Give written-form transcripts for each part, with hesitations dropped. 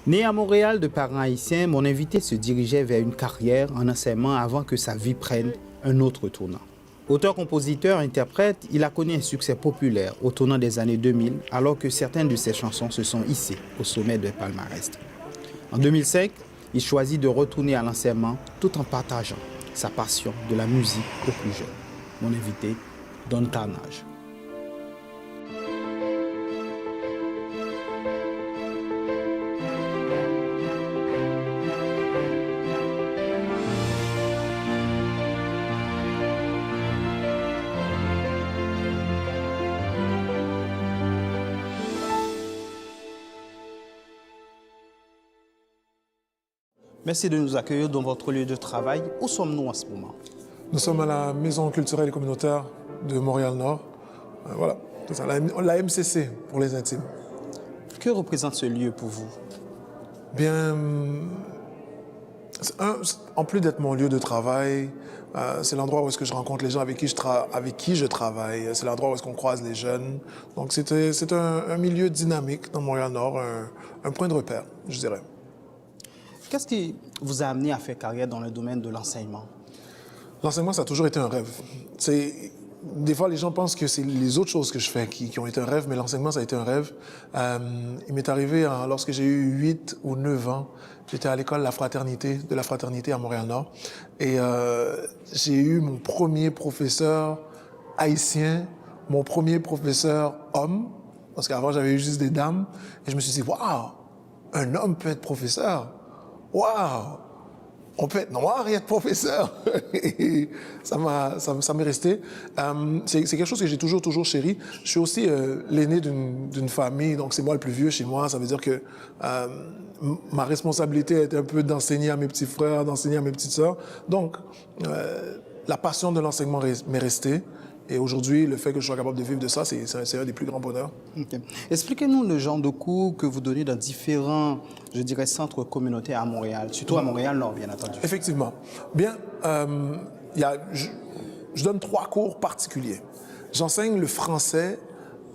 Né à Montréal de parents haïtiens, mon invité se dirigeait vers une carrière en enseignement avant que sa vie prenne un autre tournant. Auteur, compositeur, interprète, il a connu un succès populaire au tournant des années 2000, alors que certaines de ses chansons se sont hissées au sommet de palmarès. En 2005, il choisit de retourner à l'enseignement tout en partageant sa passion de la musique aux plus jeunes. Mon invité, Don Carnage. Merci de nous accueillir dans votre lieu de travail. Où sommes-nous en ce moment? Nous sommes à la Maison culturelle et communautaire de Montréal-Nord. Voilà, c'est ça, la MCC pour les intimes. Que représente ce lieu pour vous? Bien, en plus d'être mon lieu de travail, c'est l'endroit où est-ce que je rencontre les gens avec qui je travaille. C'est l'endroit où est-ce qu'on croise les jeunes. Donc c'est un milieu dynamique dans Montréal-Nord, un point de repère, je dirais. Qu'est-ce qui vous a amené à faire carrière dans le domaine de l'enseignement? L'enseignement, ça a toujours été un rêve. Des fois, les gens pensent que c'est les autres choses que je fais qui ont été un rêve, mais l'enseignement, ça a été un rêve. Il m'est arrivé, lorsque j'ai eu 8 ou 9 ans, j'étais à l'école de la fraternité à Montréal-Nord. Et j'ai eu mon premier professeur haïtien, mon premier professeur homme, parce qu'avant, j'avais eu juste des dames. Et je me suis dit, waouh, un homme peut être professeur. Waouh! On peut être noir et être professeur. Et ça m'est resté. C'est quelque chose que j'ai toujours chéri. Je suis aussi l'aîné d'une famille, donc c'est moi le plus vieux chez moi. Ça veut dire que ma responsabilité est un peu d'enseigner à mes petits frères, d'enseigner à mes petites sœurs. Donc, la passion de l'enseignement m'est restée. Et aujourd'hui, le fait que je sois capable de vivre de ça, c'est un des plus grands bonheurs. Okay. Expliquez-nous le genre de cours que vous donnez dans différents, je dirais, centres communautaires à Montréal, surtout à Montréal-Nord, bien entendu. Effectivement. Bien, je donne 3 cours particuliers. J'enseigne le français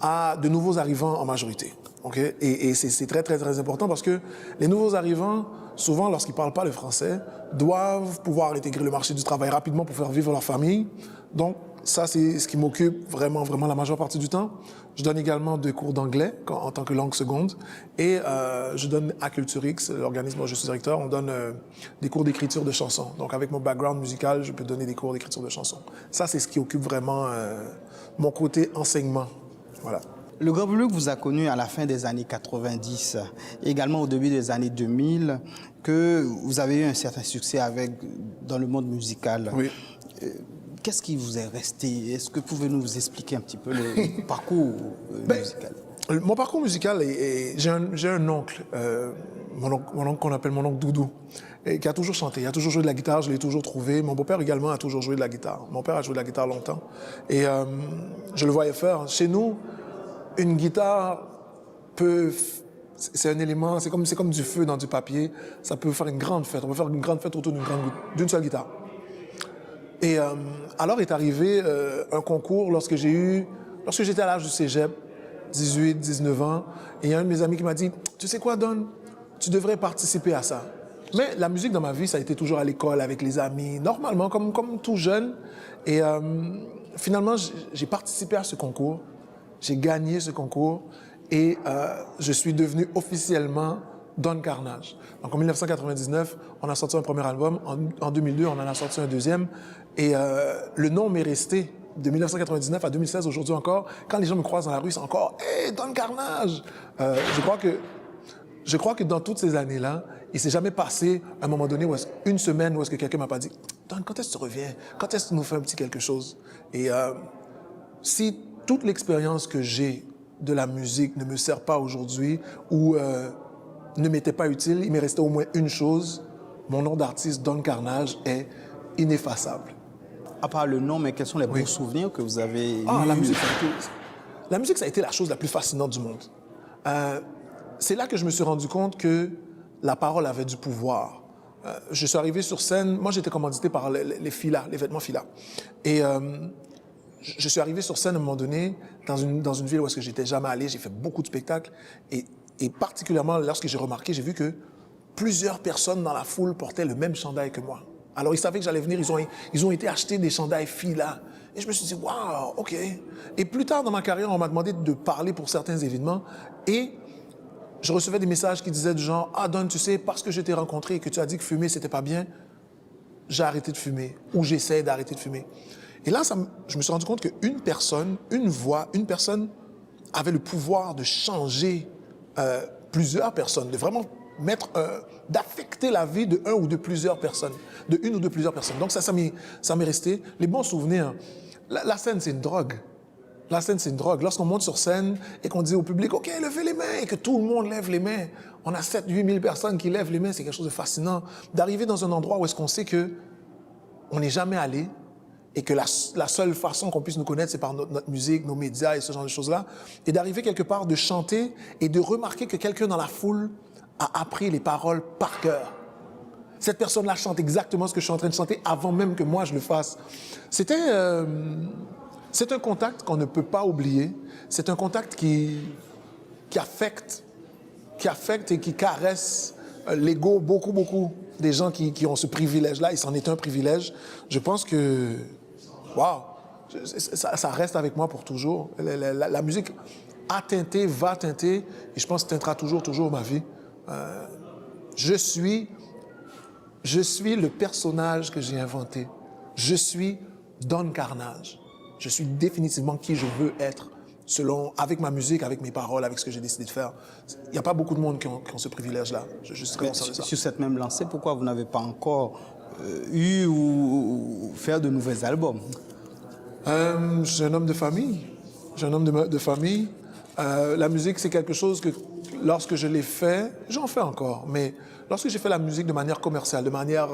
à de nouveaux arrivants en majorité. Okay? Et c'est très important parce que les nouveaux arrivants, souvent, lorsqu'ils ne parlent pas le français, doivent pouvoir intégrer le marché du travail rapidement pour faire vivre leur famille. Donc, ça, c'est ce qui m'occupe vraiment la majeure partie du temps. Je donne également 2 cours d'anglais en tant que langue seconde. Et je donne à Culturix, l'organisme où je suis directeur, on donne des cours d'écriture de chansons. Donc, avec mon background musical, je peux donner des cours d'écriture de chansons. Ça, c'est ce qui occupe vraiment mon côté enseignement. Voilà. Le grand public vous a connu à la fin des années 90, également au début des années 2000, que vous avez eu un certain succès dans le monde musical. Oui. Qu'est-ce qui vous est resté? Est-ce que pouvez-nous vous expliquer un petit peu le parcours musical? Mon parcours musical, j'ai un oncle, mon oncle qu'on appelle mon oncle Doudou, qui a toujours chanté, il a toujours joué de la guitare, je l'ai toujours trouvé. Mon beau-père également a toujours joué de la guitare. Mon père a joué de la guitare longtemps. Et je le voyais faire. Chez nous, une guitare c'est un élément, c'est comme du feu dans du papier. Ça peut faire une grande fête. On peut faire une grande fête autour d'une seule guitare. Et alors est arrivé un concours lorsque j'étais à l'âge du cégep, 18, 19 ans, et il y a un de mes amis qui m'a dit « Tu sais quoi, Don? Tu devrais participer à ça. » Mais la musique dans ma vie, ça a été toujours à l'école, avec les amis, normalement, comme tout jeune. Et finalement, j'ai participé à ce concours, j'ai gagné ce concours, et je suis devenu officiellement Don Carnage. Donc en 1999, on a sorti un premier album. En 2002, on en a sorti un deuxième. Et le nom m'est resté de 1999 à 2016, aujourd'hui encore. Quand les gens me croisent dans la rue, c'est encore « Hey, Don Carnage !» Je crois que dans toutes ces années-là, il ne s'est jamais passé un moment donné, une semaine, où est-ce que quelqu'un ne m'a pas dit « Don, quand est-ce que tu reviens? Quand est-ce que tu nous fais un petit quelque chose? » Et si toute l'expérience que j'ai de la musique ne me sert pas aujourd'hui ou ne m'était pas utile, il m'est resté au moins une chose. Mon nom d'artiste, Don Carnage, est ineffaçable. À part le nom, mais quels sont les beaux souvenirs que vous avez eus? La musique, ça a été la chose la plus fascinante du monde. C'est là que je me suis rendu compte que la parole avait du pouvoir. Je suis arrivé sur scène, moi j'étais commandité par les Fila, les vêtements Fila. Et je suis arrivé sur scène à un moment donné, dans une ville où est-ce que j'étais jamais allé, j'ai fait beaucoup de spectacles. Et Et particulièrement, lorsque j'ai remarqué, j'ai vu que plusieurs personnes dans la foule portaient le même chandail que moi. Alors, ils savaient que j'allais venir, ils ont été acheter des chandails Fila. Et je me suis dit, waouh, OK. Et plus tard dans ma carrière, on m'a demandé de parler pour certains événements. Et je recevais des messages qui disaient du genre, ah Don, tu sais, parce que je t'ai rencontré et que tu as dit que fumer, c'était pas bien, j'ai arrêté de fumer, ou j'essaie d'arrêter de fumer. Et là, je me suis rendu compte qu'une personne, une voix, une personne avait le pouvoir de changer plusieurs personnes, de vraiment d'affecter la vie de un ou de plusieurs personnes, de une ou de plusieurs personnes. Donc ça m'est resté. Les bons souvenirs, la scène, c'est une drogue. La scène, c'est une drogue. Lorsqu'on monte sur scène et qu'on dit au public, OK, levez les mains, et que tout le monde lève les mains, on a 7-8 000 personnes qui lèvent les mains, c'est quelque chose de fascinant. D'arriver dans un endroit où est-ce qu'on sait que on n'est jamais allé et que la seule façon qu'on puisse nous connaître, c'est par notre musique, nos médias et ce genre de choses-là, et d'arriver quelque part, de chanter et de remarquer que quelqu'un dans la foule a appris les paroles par cœur. Cette personne-là chante exactement ce que je suis en train de chanter avant même que moi je le fasse. C'est un contact qu'on ne peut pas oublier. C'est un contact qui affecte et qui caresse l'ego beaucoup des gens qui ont ce privilège-là. Et c'en est un privilège. Je pense que, waouh, ça reste avec moi pour toujours. La musique a teinté, va teinter, et je pense que teintera toujours ma vie. Je suis le personnage que j'ai inventé. Je suis Don Carnage. Je suis définitivement qui je veux être, avec ma musique, avec mes paroles, avec ce que j'ai décidé de faire. Il n'y a pas beaucoup de monde qui ont ce privilège-là. Je suis très conscient de ça. Sur cette même lancée, pourquoi vous n'avez pas encore eu ou faire de nouveaux albums? Je suis un homme de famille. J'ai un homme de famille. La musique, c'est quelque chose que, lorsque je l'ai fait, j'en fais encore, mais lorsque j'ai fait la musique de manière commerciale, de manière...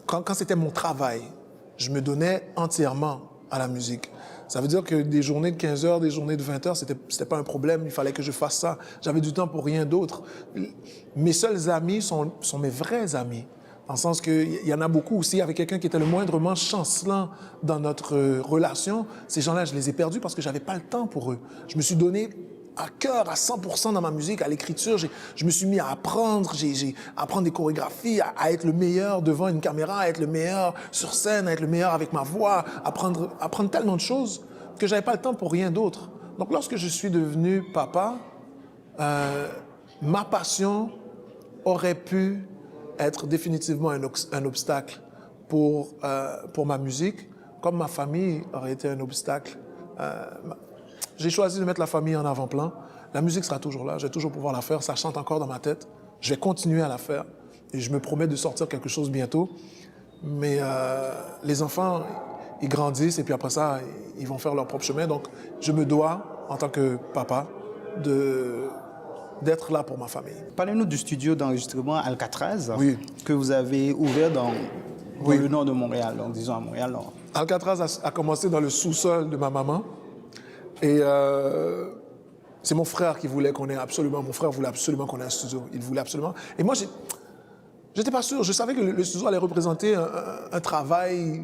quand c'était mon travail, je me donnais entièrement à la musique. Ça veut dire que des journées de 15 heures, des journées de 20 heures, c'était pas un problème. Il fallait que je fasse ça. J'avais du temps pour rien d'autre. Mes seuls amis sont mes vrais amis. Dans le sens qu'il y en a beaucoup aussi, avec quelqu'un qui était le moindrement chancelant dans notre relation. Ces gens-là, je les ai perdus parce que j'avais pas le temps pour eux. Je me suis donné à cœur, à 100% dans ma musique, à l'écriture. Je me suis mis à apprendre, à apprendre des chorégraphies, à être le meilleur devant une caméra, à être le meilleur sur scène, à être le meilleur avec ma voix, apprendre tellement de choses que j'avais pas le temps pour rien d'autre. Donc lorsque je suis devenu papa, ma passion aurait pu être définitivement un obstacle pour ma musique, comme ma famille aurait été un obstacle. J'ai choisi de mettre la famille en avant-plan. La musique sera toujours là, je vais toujours pouvoir la faire, ça chante encore dans ma tête. Je vais continuer à la faire et je me promets de sortir quelque chose bientôt. Mais les enfants, ils grandissent et puis après ça, ils vont faire leur propre chemin. Donc, je me dois, en tant que papa, d'être là pour ma famille. Parlez-nous du studio d'enregistrement Alcatraz, oui, que vous avez ouvert dans le nord de Montréal, donc disons à Montréal-Nord. Alcatraz a commencé dans le sous-sol de ma maman. Et c'est mon frère qui voulait qu'on ait absolument... Mon frère voulait absolument qu'on ait un studio. Il voulait absolument... Et moi, j'étais pas sûr. Je savais que le studio allait représenter un travail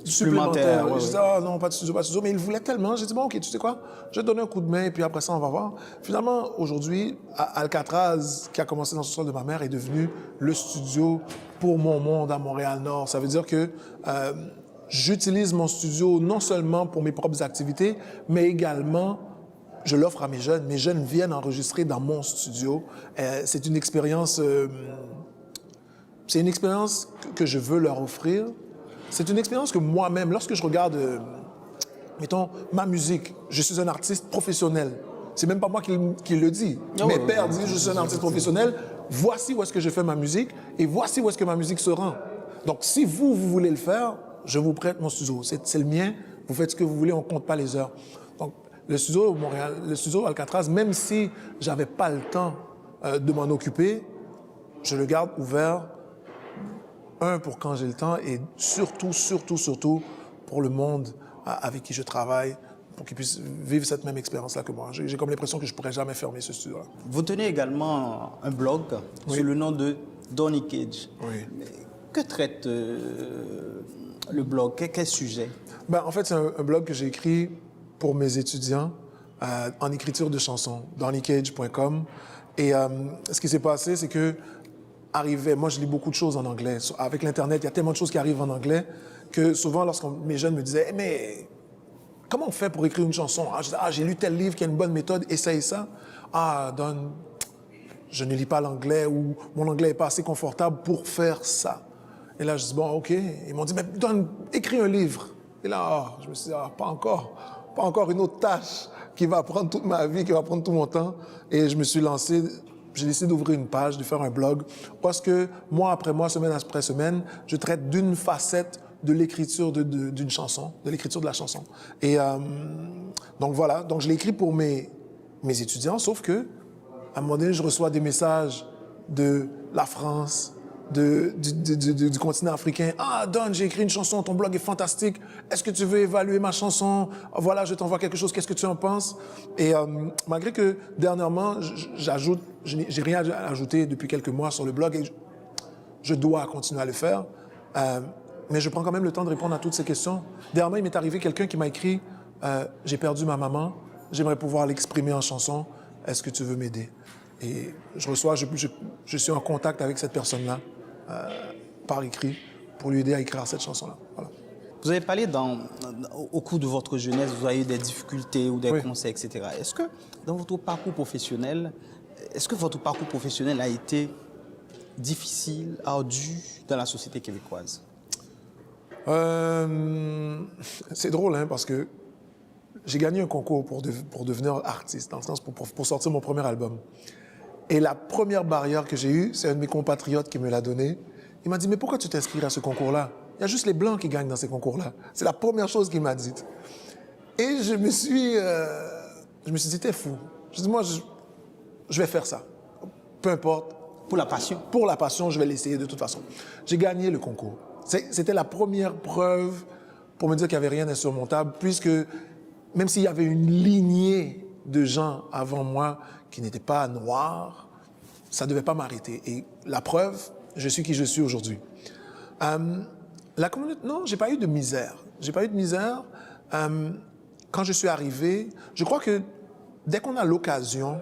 supplémentaire. Ouais, je disais, oh non, pas de studio. Mais il voulait tellement. J'ai dit, bon, OK, tu sais quoi? Je vais te donner un coup de main et puis après ça, on va voir. Finalement, aujourd'hui, Alcatraz, qui a commencé dans le sous-sol de ma mère, est devenu le studio pour mon monde à Montréal-Nord. Ça veut dire que... j'utilise mon studio non seulement pour mes propres activités, mais également, je l'offre à mes jeunes. Mes jeunes viennent enregistrer dans mon studio. C'est une expérience que je veux leur offrir. C'est une expérience que moi-même, lorsque je regarde, mettons, ma musique, je suis un artiste professionnel. C'est même pas moi qui le dis. Mes pères disent, je suis un artiste professionnel. Voici où est-ce que je fais ma musique et voici où est-ce que ma musique se rend. Donc, si vous voulez le faire, je vous prête mon studio. C'est le mien. Vous faites ce que vous voulez, on ne compte pas les heures. Donc, le studio Montréal, le studio Alcatraz, même si je n'avais pas le temps de m'en occuper, je le garde ouvert, pour quand j'ai le temps, et surtout pour le monde avec qui je travaille, pour qu'ils puissent vivre cette même expérience-là que moi. J'ai comme l'impression que je ne pourrais jamais fermer ce studio-là. Vous tenez également un blog sous le nom de Donny Cage. Oui. Que traite le blog? Quel sujet? En fait, c'est un blog que j'ai écrit pour mes étudiants. en écriture de chansons, donnycage.com. Et ce qui s'est passé, c'est que moi je lis beaucoup de choses en anglais. Avec l'Internet, il y a tellement de choses qui arrivent en anglais que souvent, lorsque mes jeunes me disaient hey, « mais comment on fait pour écrire une chanson? » Je disais « Ah, j'ai lu tel livre qui a une bonne méthode, essaye ça. » « Ah, Don, je ne lis pas l'anglais ou mon anglais n'est pas assez confortable pour faire ça. » Et là, je dis « Bon, OK. » Ils m'ont dit « Mais Don, écris un livre. » Et là, je me suis dit « Ah, pas encore une autre tâche qui va prendre toute ma vie, qui va prendre tout mon temps. » Et je me suis lancé, j'ai décidé d'ouvrir une page, de faire un blog, parce que mois après mois, semaine après semaine, je traite d'une facette de l'écriture d'une chanson, de l'écriture de la chanson. Et donc voilà, donc je l'ai écrit pour mes étudiants, sauf que à un moment donné, je reçois des messages de la France, du continent africain. « Ah, Don, j'ai écrit une chanson, ton blog est fantastique. Est-ce que tu veux évaluer ma chanson? Voilà, je t'envoie quelque chose, qu'est-ce que tu en penses? » Et malgré que dernièrement, j'ai rien ajouté depuis quelques mois sur le blog et je dois continuer à le faire. Mais je prends quand même le temps de répondre à toutes ces questions. Dernièrement, il m'est arrivé quelqu'un qui m'a écrit « J'ai perdu ma maman, j'aimerais pouvoir l'exprimer en chanson. Est-ce que tu veux m'aider? » Et je suis en contact avec cette personne-là par écrit pour lui aider à écrire cette chanson-là. Voilà. Vous avez parlé au cours de votre jeunesse, vous avez eu des difficultés ou des Oui. conseils, etc. Est-ce que dans votre parcours professionnel, votre parcours professionnel a été difficile, ardu dans la société québécoise? C'est drôle, hein, parce que j'ai gagné un concours pour devenir artiste, dans le sens pour sortir mon premier album. Et la première barrière que j'ai eue, c'est un de mes compatriotes qui me l'a donné. Il m'a dit « Mais pourquoi tu t'inscris à ce concours-là? Il y a juste les Blancs qui gagnent dans ces concours-là. » C'est la première chose qu'il m'a dite. Et je me suis dit « T'es fou. » Je dis « Moi, je vais faire ça. Peu importe. » Pour la passion? Pour la passion, je vais l'essayer de toute façon. J'ai gagné le concours. C'était la première preuve pour me dire qu'il n'y avait rien d'insurmontable, puisque même s'il y avait une lignée de gens avant moi qui n'étaient pas noirs, ça ne devait pas m'arrêter. Et la preuve, je suis qui je suis aujourd'hui. La communauté, non, j'ai pas eu de misère. J'ai pas eu de misère. Quand je suis arrivé, je crois que dès qu'on a l'occasion,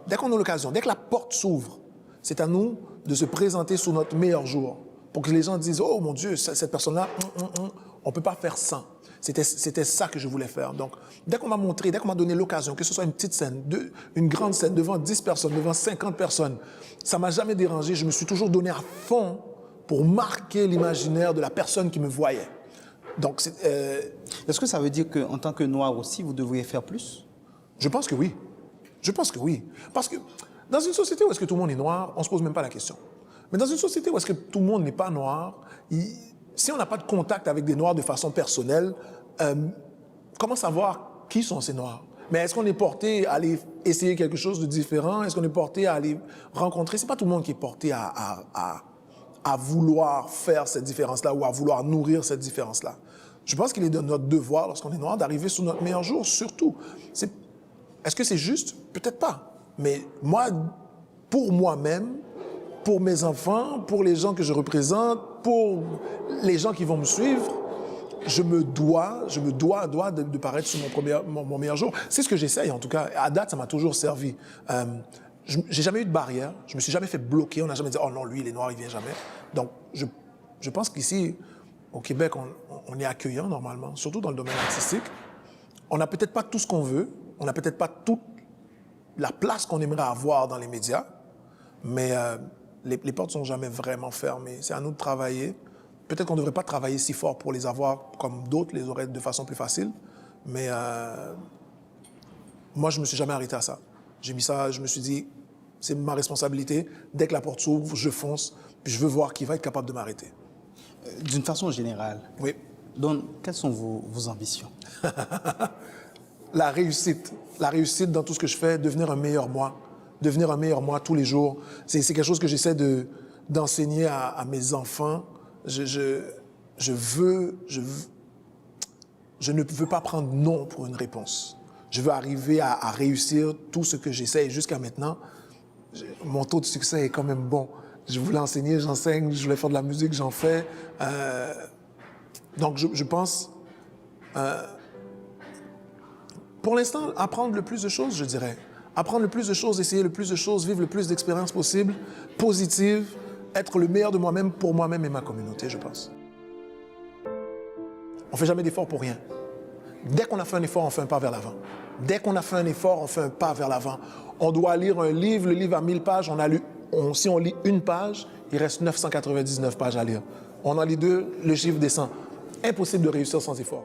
dès que la porte s'ouvre, c'est à nous de se présenter sous notre meilleur jour pour que les gens disent « Oh mon Dieu, cette personne-là, on ne peut pas faire sans. » C'était ça que je voulais faire. Donc, dès qu'on m'a montré, dès qu'on m'a donné l'occasion, que ce soit une petite scène, une grande scène, devant 10 personnes, devant 50 personnes, ça ne m'a jamais dérangé. Je me suis toujours donné à fond pour marquer l'imaginaire de la personne qui me voyait. Donc, est-ce que ça veut dire qu'en tant que Noir aussi, vous devriez faire plus? Je pense que oui. Je pense que oui. Parce que dans une société où est-ce que tout le monde est noir, on ne se pose même pas la question. Mais dans une société où est-ce que tout le monde n'est pas noir, si on n'a pas de contact avec des noirs de façon personnelle, comment savoir qui sont ces noirs? Mais est-ce qu'on est porté à aller essayer quelque chose de différent? Est-ce qu'on est porté à aller rencontrer? C'est pas tout le monde qui est porté à vouloir faire cette différence-là ou à vouloir nourrir cette différence-là. Je pense qu'il est de notre devoir, lorsqu'on est noir, d'arriver sous notre meilleur jour, surtout. Est-ce que c'est juste? Peut-être pas. Mais moi, pour moi-même, pour mes enfants, pour les gens que je représente, pour les gens qui vont me suivre, je me dois de paraître sur mon meilleur jour. C'est ce que j'essaye, en tout cas. À date, ça m'a toujours servi. J'ai jamais eu de barrière. Je me suis jamais fait bloquer. On n'a jamais dit « Oh non, lui, il est noir, il vient jamais. » Donc, je pense qu'ici, au Québec, on est accueillant normalement, surtout dans le domaine artistique. On n'a peut-être pas tout ce qu'on veut. On n'a peut-être pas toute la place qu'on aimerait avoir dans les médias. Mais les portes ne sont jamais vraiment fermées. C'est à nous de travailler. Peut-être qu'on ne devrait pas travailler si fort pour les avoir comme d'autres les auraient de façon plus facile. Mais moi, je ne me suis jamais arrêté à ça. J'ai mis ça, je me suis dit, c'est ma responsabilité. Dès que la porte s'ouvre, je fonce. Puis je veux voir qui va être capable de m'arrêter. D'une façon générale, oui. Donc, quelles sont vos ambitions? La réussite dans tout ce que je fais, devenir un meilleur moi tous les jours. C'est quelque chose que j'essaie d'enseigner à mes enfants. Je ne veux pas prendre non pour une réponse. Je veux arriver à réussir tout ce que j'essaie. Jusqu'à maintenant, mon taux de succès est quand même bon. Je voulais enseigner, j'enseigne, je voulais faire de la musique, j'en fais. Donc, je pense... Pour l'instant, apprendre le plus de choses, je dirais. Apprendre le plus de choses, essayer le plus de choses, vivre le plus d'expériences possibles, positives, être le meilleur de moi-même pour moi-même et ma communauté, je pense. On ne fait jamais d'effort pour rien. Dès qu'on a fait un effort, on fait un pas vers l'avant. Dès qu'on a fait un effort, on fait un pas vers l'avant. On doit lire un livre, le livre a 1000 pages, si on lit une page, il reste 999 pages à lire. On en lit deux, le chiffre descend. Impossible de réussir sans effort.